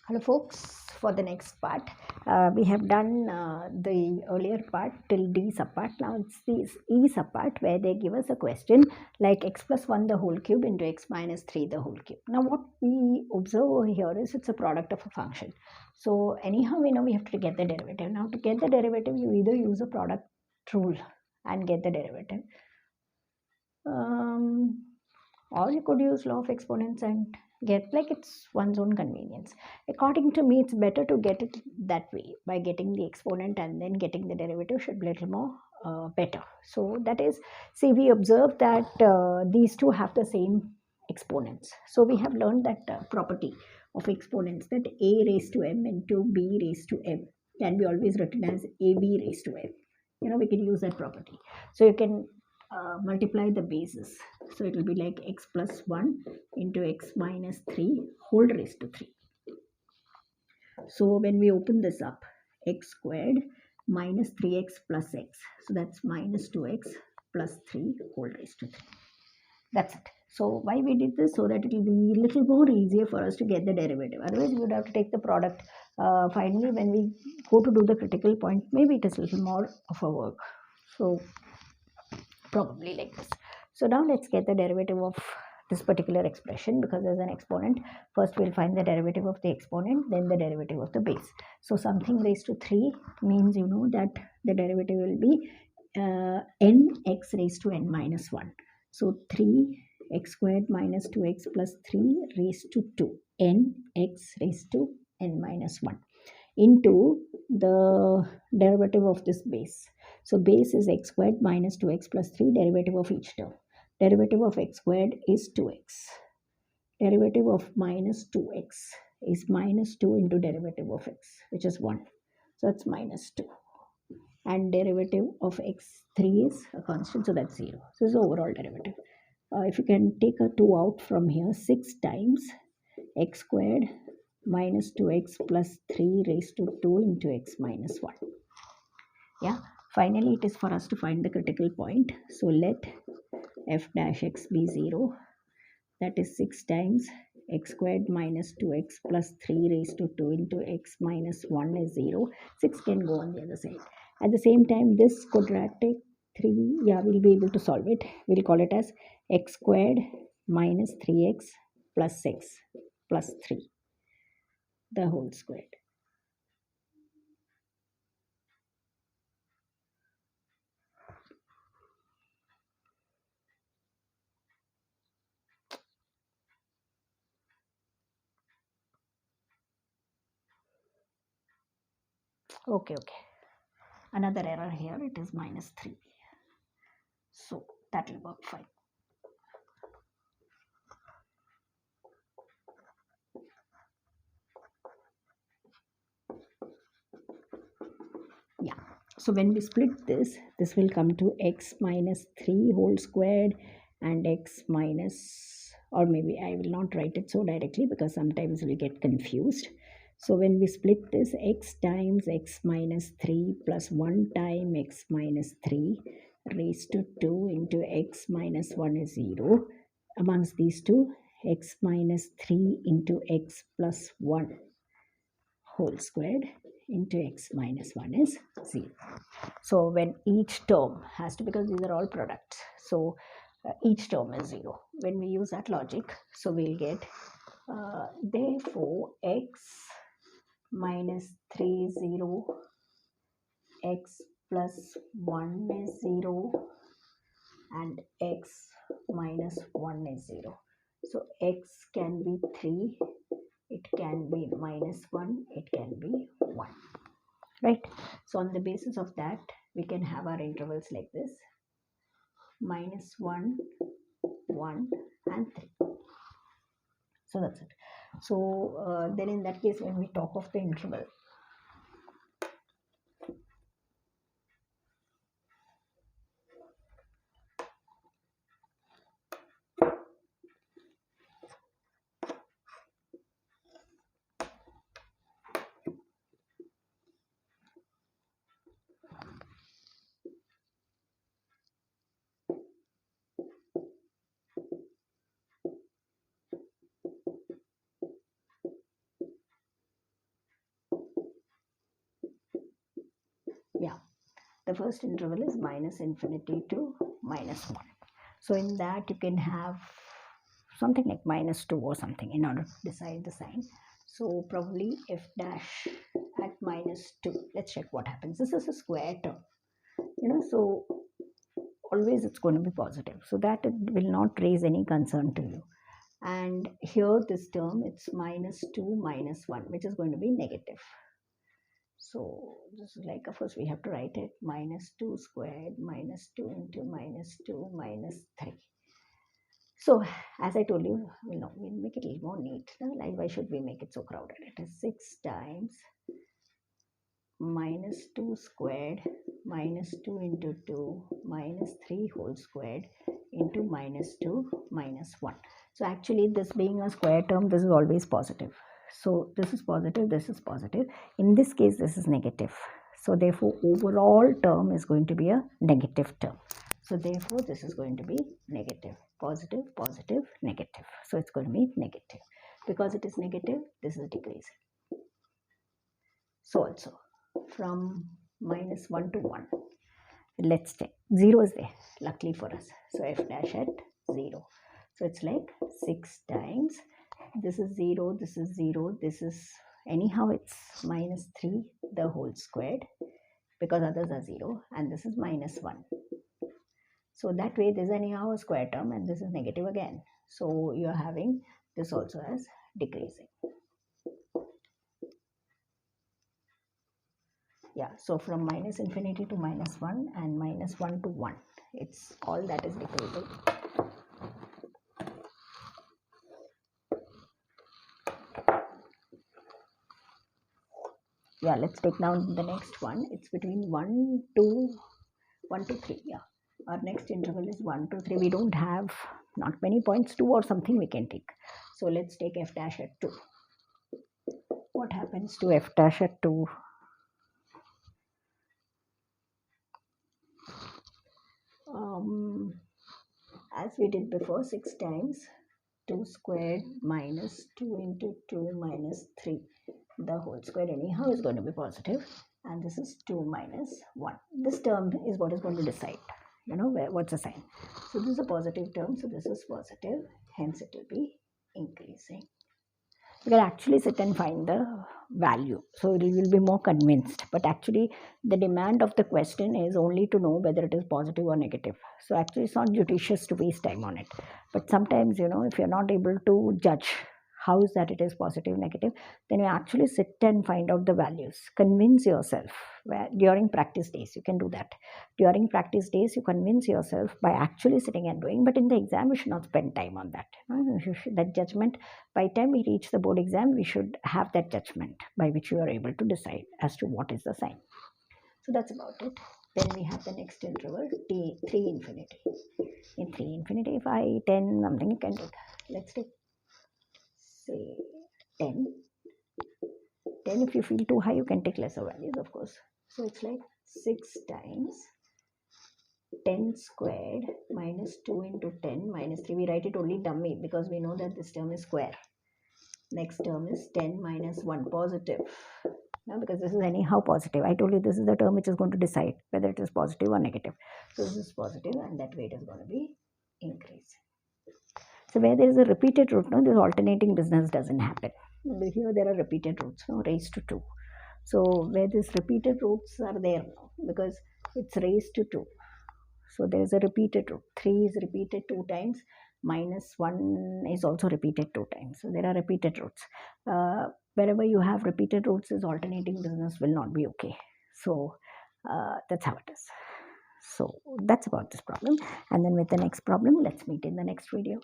Hello folks, for the next part, we have done the earlier part till D subpart. Now it's the E subpart where they give us a question like x plus 1 the whole cube into x minus 3 the whole cube. Now what we observe over here is it's a product of a function. So anyhow we know we have to get the derivative. Now to get the derivative you either use a product rule and get the derivative. Or you could use law of exponents and get, like, it's one's own convenience. According to me, it's better to get it that way, by getting the exponent and then getting the derivative should be a little more better. So that is, see, we observe that these two have the same exponents. So we have learned that property of exponents, that a raised to m into b raised to m can be always written as ab raised to m. We can use that property. So you can multiply the bases. So it will be like x plus 1 into x minus 3 whole raised to 3. So when we open this up, x squared minus 3x plus x. So that's minus 2x plus 3 whole raised to 3. That's it. So why we did this? So that it will be a little more easier for us to get the derivative. Otherwise, we would have to take the product. Finally, when we go to do the critical point, maybe it is a little more of a work. So probably like this. So now let's get the derivative of this particular expression, because there's an exponent. First we'll find the derivative of the exponent, then the derivative of the base. So something raised to 3 means that the derivative will be n x raised to n minus 1. So 3x squared minus 2x plus 3 raised to 2, n x raised to n minus 1, into the derivative of this base. So base is x squared minus 2x plus 3, derivative of each term. Derivative of x squared is 2x. Derivative of minus 2x is minus 2 into derivative of x, which is 1. So it's minus 2. And derivative of x3 is a constant, so that's 0. So this is the overall derivative. If you can take a 2 out from here, 6 times x squared minus 2x plus 3 raised to 2 into x minus 1. Yeah, finally it is for us to find the critical point. So let f dash x be 0. That is 6 times x squared minus 2x plus 3 raised to 2 into x minus 1 is 0. 6 can go on the other side. At the same time, this quadratic 3, we'll be able to solve it. We'll call it as x squared minus 3x plus 6 plus 3, the whole squared. Okay. Another error here, it is minus 3. So that will work fine. Yeah. So when we split this will come to x minus 3 whole squared and x minus, or maybe I will not write it so directly because sometimes we get confused. So when we split this, x times x minus 3 plus 1 time x minus 3 raised to 2 into x minus 1 is 0. Amongst these two, x minus 3 into x plus 1 whole squared into x minus 1 is 0. So when each term has to, because these are all products, so each term is 0. When we use that logic, so we'll get therefore x minus 3 is 0, x plus 1 is 0, and x minus 1 is 0. So x can be 3, it can be minus 1, it can be 1. Right? So on the basis of that, we can have our intervals like this: minus 1, 1, and 3. So that's it. So then in that case, when we talk of the interval, the first interval is minus infinity to minus 1. So in that you can have something like minus 2 or something in order to decide the sign. So probably f dash at minus 2. Let's check what happens. This is a square term, so always it's going to be positive. So that it will not raise any concern to you. And here this term, it's minus 2 minus 1, which is going to be negative. So this is like, of course, we have to write it minus 2 squared minus 2 into minus 2 minus 3. So as I told you, we'll make it a little more neat. Like, why should we make it so crowded? It is 6 times minus 2 squared minus 2 into 2 minus 3 whole squared into minus 2 minus 1. So actually, this being a square term, this is always positive. So this is positive, this is positive. In this case, this is negative. So therefore, overall term is going to be a negative term. So therefore, this is going to be negative, positive, positive, negative. So it's going to be negative. Because it is negative, this is decreasing. So also, from minus 1 to 1. Let's take 0 is there, luckily for us. So f dash at 0. So it's like 6 times. This is 0, this is 0, this is, anyhow it's minus 3 the whole squared, because others are 0, and this is minus 1. So that way this is anyhow a square term, and this is negative again. So you're having this also as decreasing. Yeah, so from minus infinity to minus 1 and minus 1 to 1, it's all that is decreasing. Yeah, let's take now the next one. It's between 1 to 3. Yeah, our next interval is 1 to 3. We don't have not many points, 2 or something we can take. So let's take f dash at 2. What happens to f dash at 2? As we did before, 6 times 2 squared minus 2 into 2 minus 3. The whole square anyhow is going to be positive, and this is 2 minus 1. This term is what is going to decide, what's the sign. So this is a positive term, so this is positive, hence it will be increasing. You can actually sit and find the value, so you will be more convinced. But actually, the demand of the question is only to know whether it is positive or negative. So actually, it's not judicious to waste time on it. But sometimes, if you're not able to judge how is that it is positive, negative, then you actually sit and find out the values. Convince yourself. During practice days, you can do that. During practice days, you convince yourself by actually sitting and doing. But in the exam, you should not spend time on that. That judgment, by the time we reach the board exam, we should have that judgment by which you are able to decide as to what is the sign. So that's about it. Then we have the next interval, 3 infinity. In 3 infinity, if I 10 something, you can take. Let's take, say, 10. 10, if you feel too high, you can take lesser values, of course. So it's like 6 times 10 squared minus 2 into 10 minus 3. We write it only dummy because we know that this term is square. Next term is 10 minus 1 positive. Now, because this is anyhow positive. I told you this is the term which is going to decide whether it is positive or negative. So this is positive, and that way it is going to be increasing. So where there is a repeated root, this alternating business doesn't happen. Here there are repeated roots, raised to 2. So where these repeated roots are there now, because it's raised to 2. So there is a repeated root. 3 is repeated 2 times. Minus 1 is also repeated 2 times. So there are repeated roots. Wherever you have repeated roots, is alternating business will not be okay. So that's how it is. So that's about this problem. And then with the next problem, let's meet in the next video.